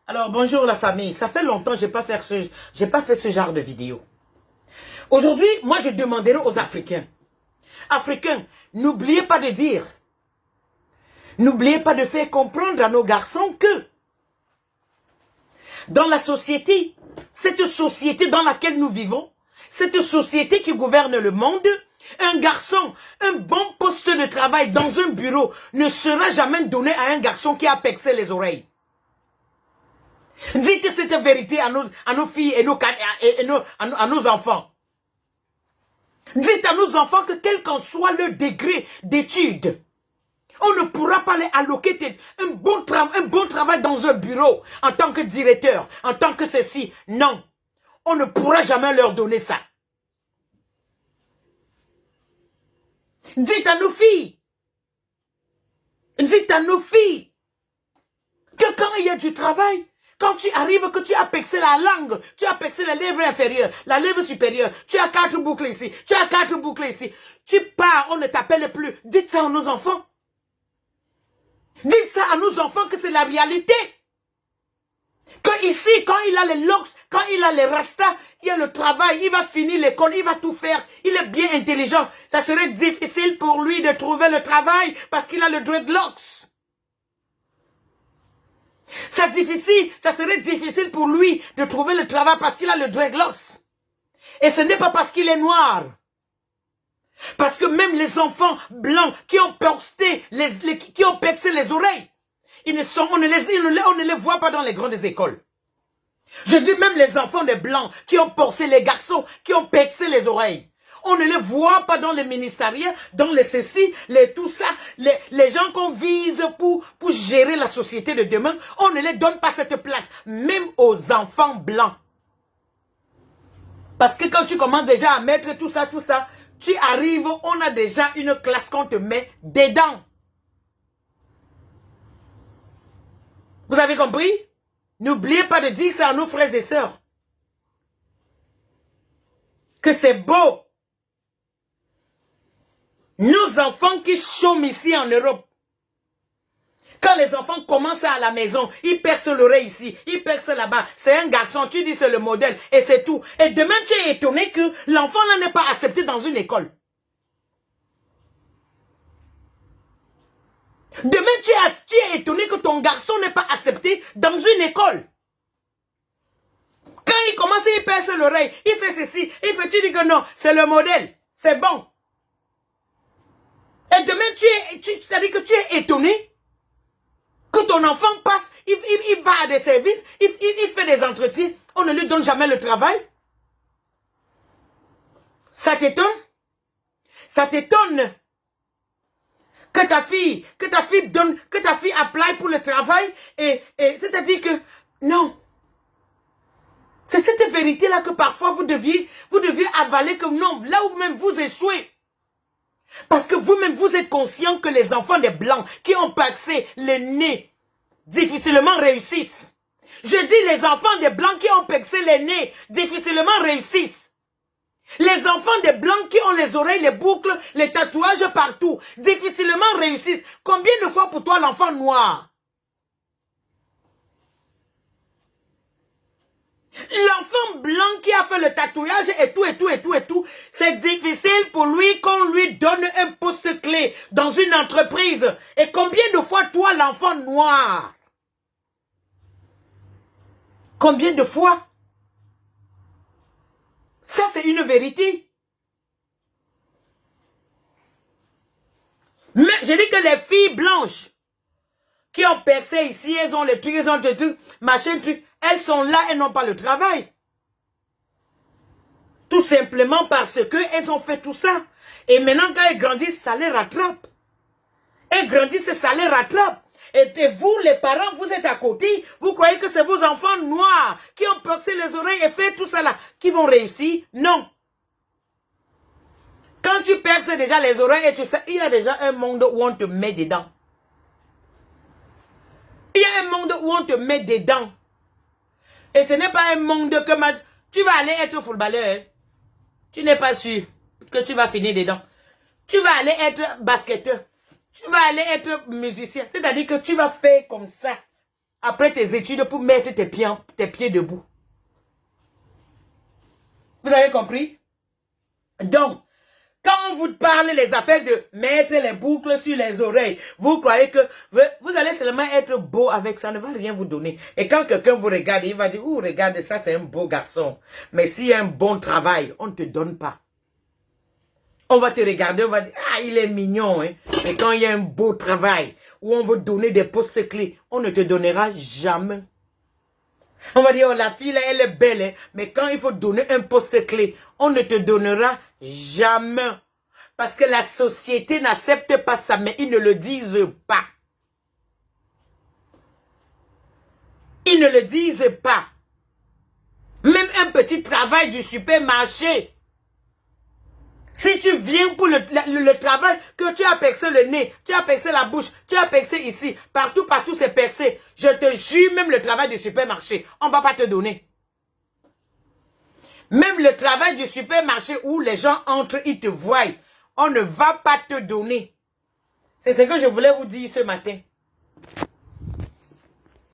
Alors bonjour la famille, ça fait longtemps que j'ai pas fait ce genre de vidéo. Aujourd'hui, moi je demanderai aux Africains. Africains, n'oubliez pas de dire, n'oubliez pas de faire comprendre à nos garçons que dans la société, cette société dans laquelle nous vivons, cette société qui gouverne le monde, un garçon, un bon poste de travail dans un bureau ne sera jamais donné à un garçon qui a pexé les oreilles. Dites cette vérité à nos filles et à nos enfants. Dites à nos enfants que quel qu'en soit le degré d'études, on ne pourra pas les alloquer un bon travail dans un bureau en tant que directeur, en tant que ceci. Non, on ne pourra jamais leur donner ça. Dites à nos filles que quand il y a du travail, quand tu arrives, que tu as pexé la langue, tu as pexé la lèvre inférieure, la lèvre supérieure, tu as 4 boucles ici, tu as 4 boucles ici, tu pars, on ne t'appelle plus. Dites ça à nos enfants. Dites ça à nos enfants que c'est la réalité. Que ici, quand il a les locks, quand il a les rastas, il y a le travail, il va finir l'école, il va tout faire, il est bien intelligent. Ça serait difficile pour lui de trouver le travail parce qu'il a le dreadlocks. Ça serait difficile pour lui de trouver le travail parce qu'il a le dreadlocks. Et ce n'est pas parce qu'il est noir. Parce que même les enfants blancs qui ont percé les oreilles, on ne les voit pas dans les grandes écoles. Je dis même les enfants des blancs qui ont percé, les garçons qui ont percé les oreilles. On ne les voit pas dans les ministériels, dans les ceci, tout ça. Les gens qu'on vise pour gérer la société de demain, on ne les donne pas cette place, même aux enfants blancs. Parce que quand tu commences déjà à mettre tout ça, tu arrives, on a déjà une classe qu'on te met dedans. Vous avez compris? N'oubliez pas de dire ça à nos frères et sœurs. Que c'est beau. Nos enfants qui chôment ici en Europe. Quand les enfants commencent à la maison, ils percent l'oreille ici, ils percent là-bas. C'est un garçon, tu dis c'est le modèle et c'est tout. Et demain tu es étonné que l'enfant là n'est pas accepté dans une école. Demain tu es étonné que ton garçon n'est pas accepté dans une école. Quand il commence, il perce l'oreille, il fait ceci, tu dis que non, c'est le modèle, c'est bon. Et demain, c'est-à-dire que tu es étonné que ton enfant passe, il va à des services, il fait des entretiens, on ne lui donne jamais le travail. Ça t'étonne? Ça t'étonne que ta fille apply pour le travail et c'est-à-dire que non. C'est cette vérité-là que parfois vous deviez avaler que non, là où même vous échouez. Parce que vous-même, vous êtes conscient que les enfants des Blancs qui ont percé le nez difficilement réussissent. Je dis les enfants des Blancs qui ont percé le nez difficilement réussissent. Les enfants des Blancs qui ont les oreilles, les boucles, les tatouages partout, difficilement réussissent. Combien de fois pour toi l'enfant noir? L'enfant blanc qui a fait le tatouage et tout, c'est difficile pour lui qu'on lui donne un poste clé dans une entreprise. Et combien de fois toi l'enfant noir? Combien de fois? Ça c'est une vérité. Mais je dis que les filles blanches qui ont percé ici, elles ont les trucs, elles ont des trucs, machin, truc. Elles sont là, elles n'ont pas le travail. Tout simplement parce qu'elles ont fait tout ça. Et maintenant, quand elles grandissent, ça les rattrape. Elles grandissent et ça les rattrape. Et vous, les parents, vous êtes à côté. Vous croyez que c'est vos enfants noirs qui ont percé les oreilles et fait tout ça là, qui vont réussir? Non. Quand tu perces déjà les oreilles et tout ça, il y a déjà un monde où on te met dedans. Il y a un monde où on te met dedans. Et ce n'est pas un monde que tu vas aller être footballeur. Tu n'es pas sûr que tu vas finir dedans. Tu vas aller être basketteur. Tu vas aller être musicien. C'est-à-dire que tu vas faire comme ça. après tes études pour mettre tes pieds debout. Vous avez compris? Donc, quand on vous parle les affaires de mettre les boucles sur les oreilles, vous croyez que vous allez seulement être beau avec ça, ne va rien vous donner. Et quand quelqu'un vous regarde, il va dire, oh, regarde, ça c'est un beau garçon. Mais s'il y a un bon travail, on ne te donne pas. On va te regarder, on va dire, ah, il est mignon. Hein. Mais quand il y a un beau travail, où on veut donner des postes clés, on ne te donnera jamais. On va dire, oh, la fille, là, elle est belle, hein, mais quand il faut donner un poste clé, on ne te donnera jamais. Parce que la société n'accepte pas ça, mais ils ne le disent pas. Ils ne le disent pas. Même un petit travail du supermarché. Si tu viens pour le travail, que tu as percé le nez, tu as percé la bouche, tu as percé ici, partout c'est percé. Je te jure, même le travail du supermarché, on ne va pas te donner. Même le travail du supermarché où les gens entrent, ils te voient, on ne va pas te donner. C'est ce que je voulais vous dire ce matin.